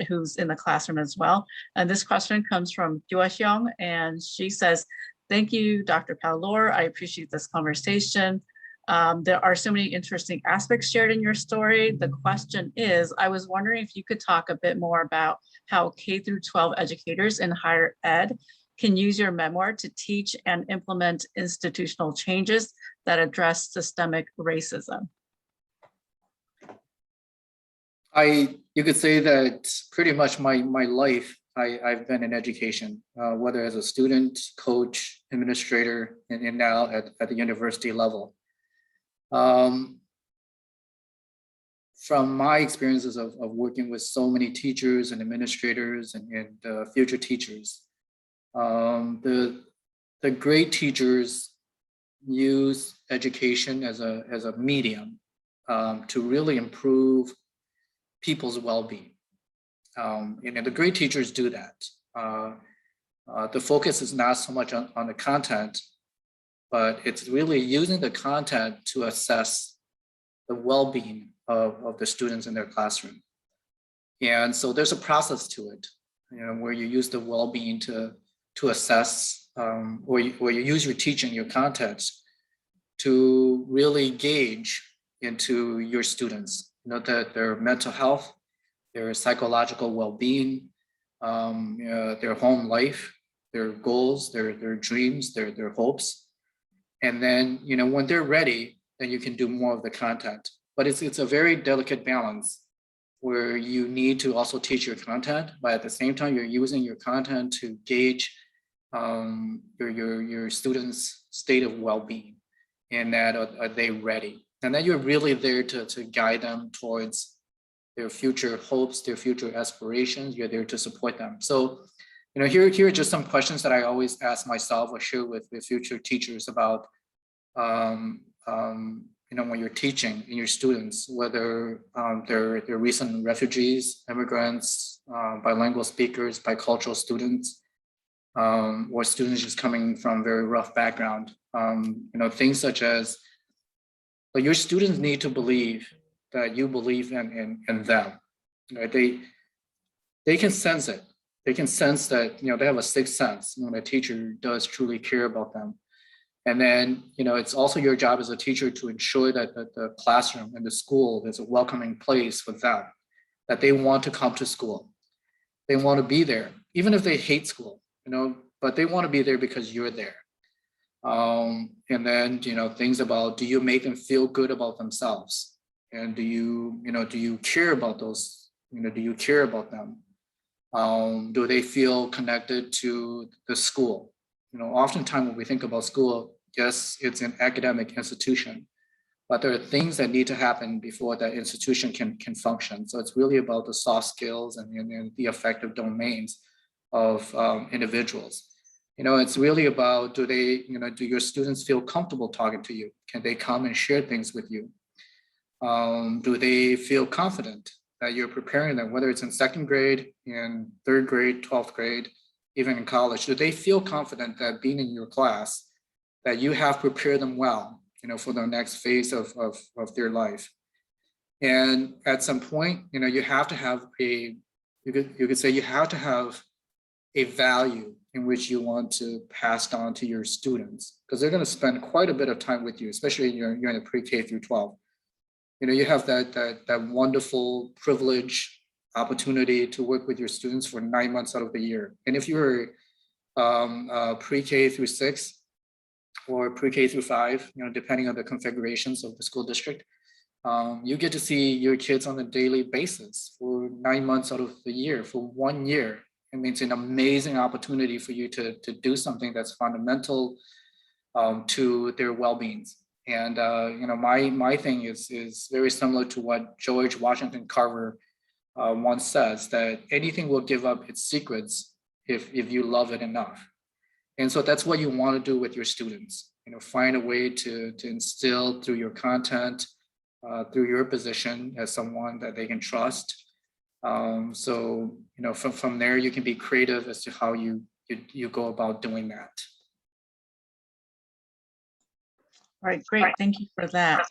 who's in the classroom as well. And this question comes from Dua Hyung, and she says, thank you, Dr. Pao Lor. I appreciate this conversation. There are so many interesting aspects shared in your story. The question is, I was wondering if you could talk a bit more about how K through 12 educators in higher ed can use your memoir to teach and implement institutional changes that address systemic racism. You could say that pretty much my life, I've been in education, whether as a student, coach, administrator, and now at the university level. From my experiences of working with so many teachers and administrators and future teachers, the great teachers use education as a medium to really improve people's well-being. And the great teachers do that. The focus is not so much on the content, but it's really using the content to assess the well-being of the students in their classroom. And so there's a process to it, where you use the well-being to assess, or you use your teaching, your content, to really gauge into your students, their mental health, their psychological well-being, their home life, their goals, their dreams, their hopes. And then, when they're ready, then you can do more of the content. But it's a very delicate balance where you need to also teach your content, but at the same time, you're using your content to gauge your students' state of well-being, and that are they ready? And then you're really there to guide them towards their future hopes, their future aspirations. You're there to support them. So, here are just some questions that I always ask myself or share with future teachers about, when you're teaching in your students, whether they're recent refugees, immigrants, bilingual speakers, bicultural students, or students just coming from very rough background. Things such as, your students need to believe that you believe in them. Right? They can sense it. They can sense that they have a sixth sense when a teacher does truly care about them. And then it's also your job as a teacher to ensure that the classroom and the school is a welcoming place for them, that they want to come to school. They want to be there, even if they hate school, but they want to be there because you're there. And then, things about, do you make them feel good about themselves? And do you care about those, do you care about them? Do they feel connected to the school? Oftentimes when we think about school, yes, it's an academic institution, but there are things that need to happen before that institution can function. So it's really about the soft skills and the affective domains of individuals. It's really about, do your students feel comfortable talking to you? Can they come and share things with you? Do they feel confident that you're preparing them, whether it's in second grade, in third grade, 12th grade, even in college? Do they feel confident that being in your class, that you have prepared them well, for the next phase of their life? And at some point, you have to have you could say you have to have a value in which you want to pass on to your students, because they're going to spend quite a bit of time with you, especially you're in a pre-K through 12. You have that wonderful privilege opportunity to work with your students for 9 months out of the year. And if you're pre-K through 6 or pre-K through 5, depending on the configurations of the school district, you get to see your kids on a daily basis for 9 months out of the year, for 1 year. It means an amazing opportunity for you to do something that's fundamental to their well-being. And my thing is very similar to what George Washington Carver once says, that anything will give up its secrets if you love it enough. And so that's what you want to do with your students. Find a way to instill through your content, through your position as someone that they can trust. So from there you can be creative as to how you go about doing that. All right, great. Thank you for that.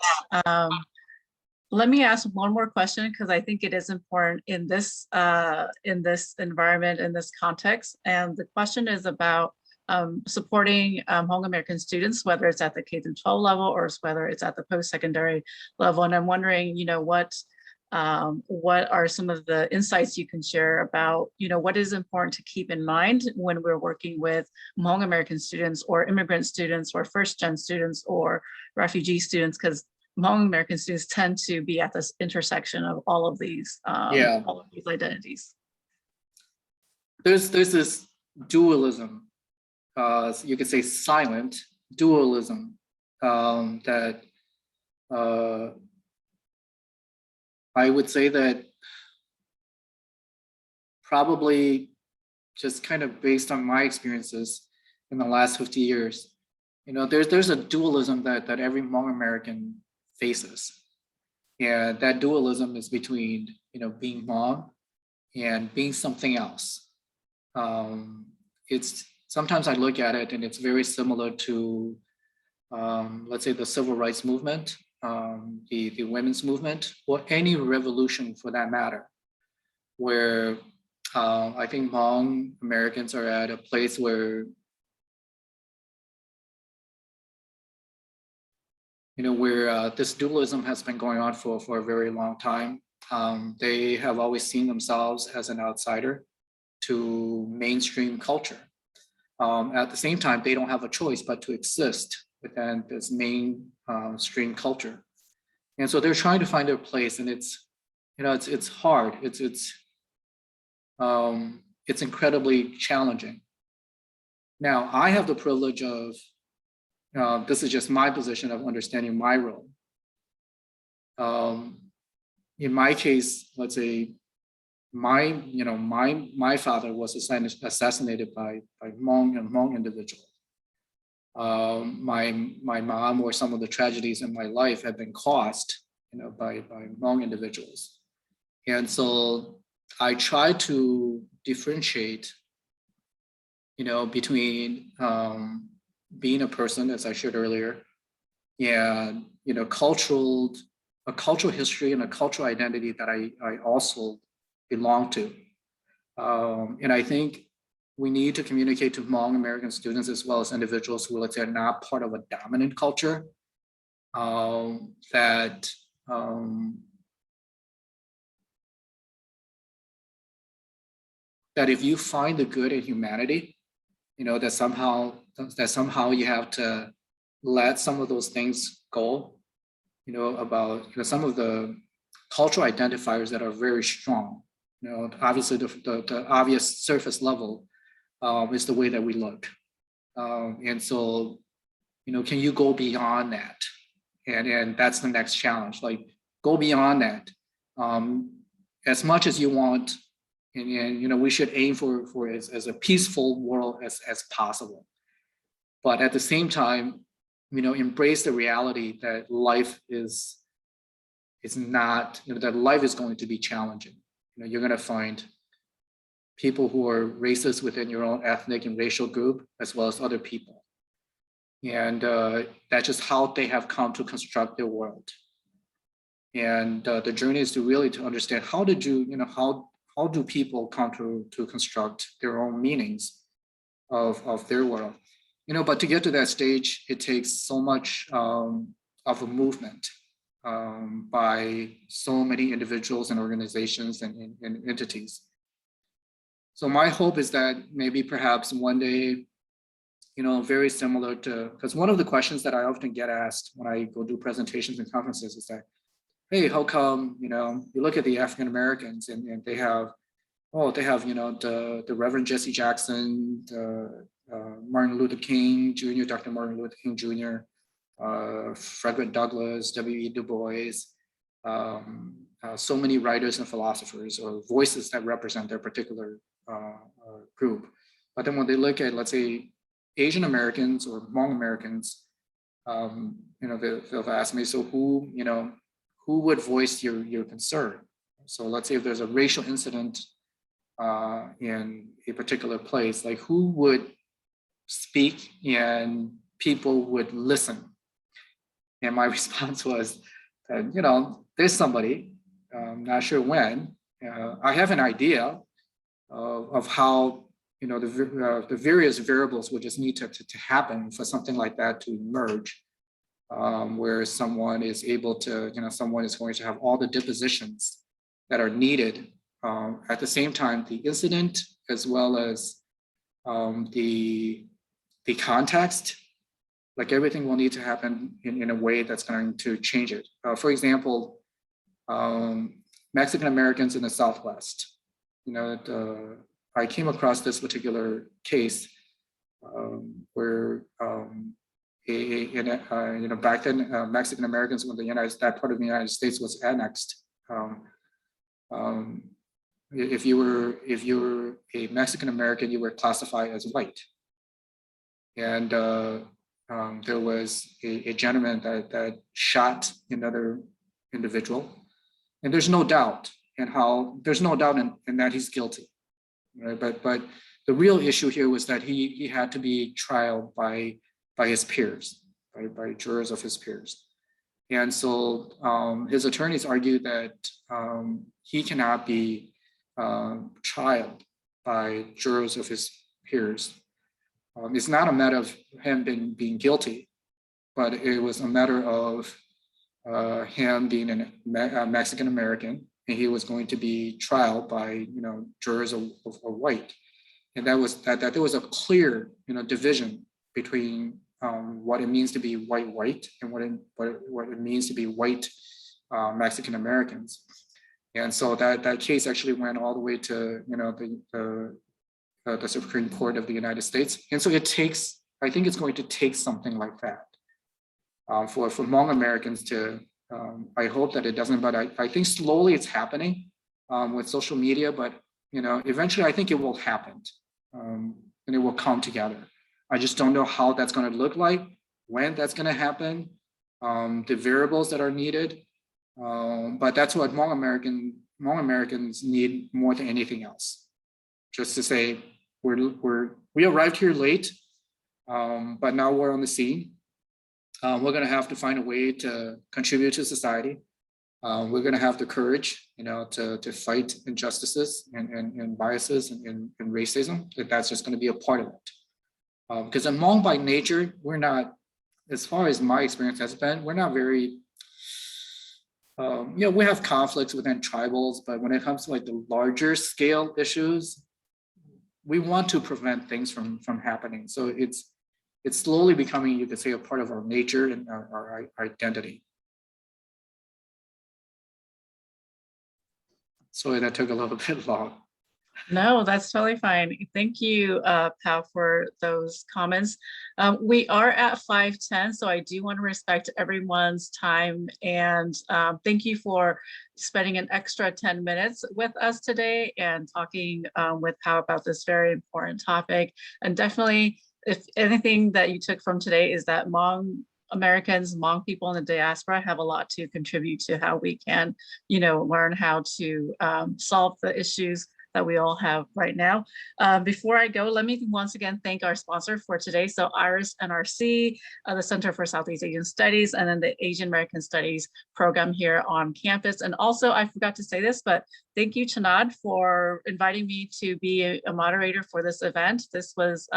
Let me ask one more question, because I think it is important in this environment, in this context. And the question is about supporting Hmong American students, whether it's at the K-12 level or whether it's at the post-secondary level. And I'm wondering, what are some of the insights you can share about, what is important to keep in mind when we're working with Hmong American students or immigrant students or first-gen students or refugee students? Because Hmong American students tend to be at this intersection of all of these identities. There's this dualism, you could say silent dualism, that I would say that probably just kind of based on my experiences in the last 50 years, there's a dualism that every Hmong American faces. And that dualism is between, being Hmong and being something else. It's sometimes I look at it and it's very similar to, let's say, the civil rights movement, the women's movement, or any revolution for that matter, where I think Hmong Americans are at a place where, where this dualism has been going on for a very long time. They have always seen themselves as an outsider to mainstream culture. At the same time, they don't have a choice but to exist within this mainstream culture. And so they're trying to find their place, and it's hard. It's incredibly challenging. Now, I have the privilege of, this is just my position of understanding my role. In my case, let's say, my father was assassinated by Hmong individuals. My mom, or some of the tragedies in my life, have been caused, by Hmong individuals. And so I try to differentiate, between being a person, as I shared earlier, and a cultural history and a cultural identity that I also belong to. And I think we need to communicate to Hmong American students, as well as individuals who, let's say, are not part of a dominant culture, that if you find the good in humanity, that somehow you have to let some of those things go, about some of the cultural identifiers that are very strong. Obviously the obvious surface level is the way that we look. And so, can you go beyond that? And that's the next challenge, like go beyond that as much as you want. And we should aim for as a peaceful world as possible. But at the same time, embrace the reality that life is not, that life is going to be challenging. You're going to find people who are racist within your own ethnic and racial group, as well as other people. And that's just how they have come to construct their world. And the journey is to understand how do people come to construct their own meanings of their world. But to get to that stage, it takes so much of a movement by so many individuals and organizations and entities. So my hope is that maybe perhaps one day, very similar to, because one of the questions that I often get asked when I go do presentations and conferences is that, hey, how come, you look at the African Americans and they have, the Reverend Jesse Jackson, Martin Luther King Jr., Dr. Martin Luther King Jr., Frederick Douglass, W.E. Du Bois, so many writers and philosophers, or voices that represent their particular group. But then when they look at, let's say, Asian Americans or Hmong Americans, they'll ask me, so who would voice your concern? So let's say if there's a racial incident in a particular place, like who would speak and people would listen? And my response was that, there's somebody, not sure when. I have an idea of how, the various variables would just need to happen for something like that to emerge, where someone is able to, someone is going to have all the depositions that are needed. At the same time, the incident, as well as the context, like everything will need to happen in a way that's going to change it. For example, Mexican Americans in the Southwest. I came across this particular case where back then Mexican Americans, when that part of the United States was annexed, if you were a Mexican American, you were classified as white. And there was a gentleman that shot another individual, and there's no doubt in that he's guilty, right? But the real issue here was that he had to be trialed by his peers, by jurors of his peers. And so his attorneys argued that he cannot be trialed by jurors of his peers. It's not a matter of him being guilty, but it was a matter of him being a Mexican American, and he was going to be trialed by jurors of white, and there was a clear division between what it means to be white and what it means to be white Mexican Americans. And so that case actually went all the way to the Supreme Court of the United States. And so I think it's going to take something like that for Hmong Americans to, I hope that it doesn't, but I think slowly it's happening with social media, but eventually I think it will happen and it will come together. I just don't know how that's going to look like, when that's going to happen, the variables that are needed. But that's what Hmong Americans need more than anything else. Just to say, we arrived here late, but now we're on the scene. We're going to have to find a way to contribute to society. We're going to have the courage, to fight injustices and biases and racism. That's just going to be a part of it. Because Hmong by nature, we're not, as far as my experience has been, we're not very, we have conflicts within tribals, but when it comes to like the larger scale issues, we want to prevent things from happening. So it's slowly becoming, you could say, a part of our nature and our identity. Sorry, that took a little bit long. No, that's totally fine. Thank you, Pao, for those comments. We are at 5:10, so I do want to respect everyone's time, and thank you for spending an extra 10 minutes with us today and talking with Pao about this very important topic. And definitely, if anything that you took from today is that Hmong Americans, Hmong people in the diaspora have a lot to contribute to how we can, learn how to solve the issues that we all have right now. Before I go, let me once again thank our sponsor for today. So IRIS NRC, the Center for Southeast Asian Studies, and then the Asian American Studies program here on campus. And also, I forgot to say this, but thank you, Chanad, for inviting me to be a moderator for this event. This was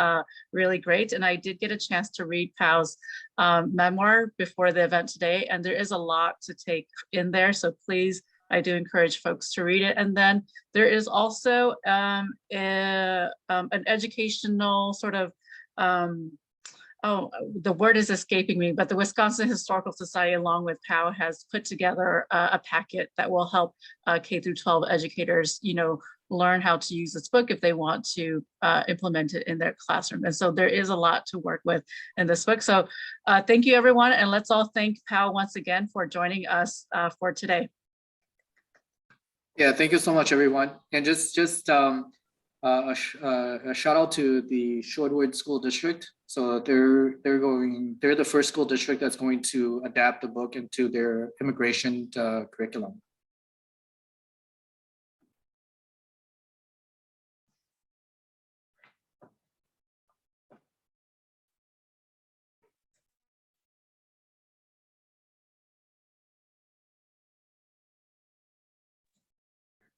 really great. And I did get a chance to read Pao's memoir before the event today. And there is a lot to take in there. So please, I do encourage folks to read it. And then there is also an educational sort of, the word is escaping me, but the Wisconsin Historical Society, along with Pao, has put together a packet that will help K through 12 educators, learn how to use this book if they want to implement it in their classroom. And so there is a lot to work with in this book. So thank you, everyone. And let's all thank Pao once again for joining us for today. Yeah, thank you so much, everyone. And just a shout out to the Shortwood School District. So they're the first school district that's going to adapt the book into their immigration curriculum.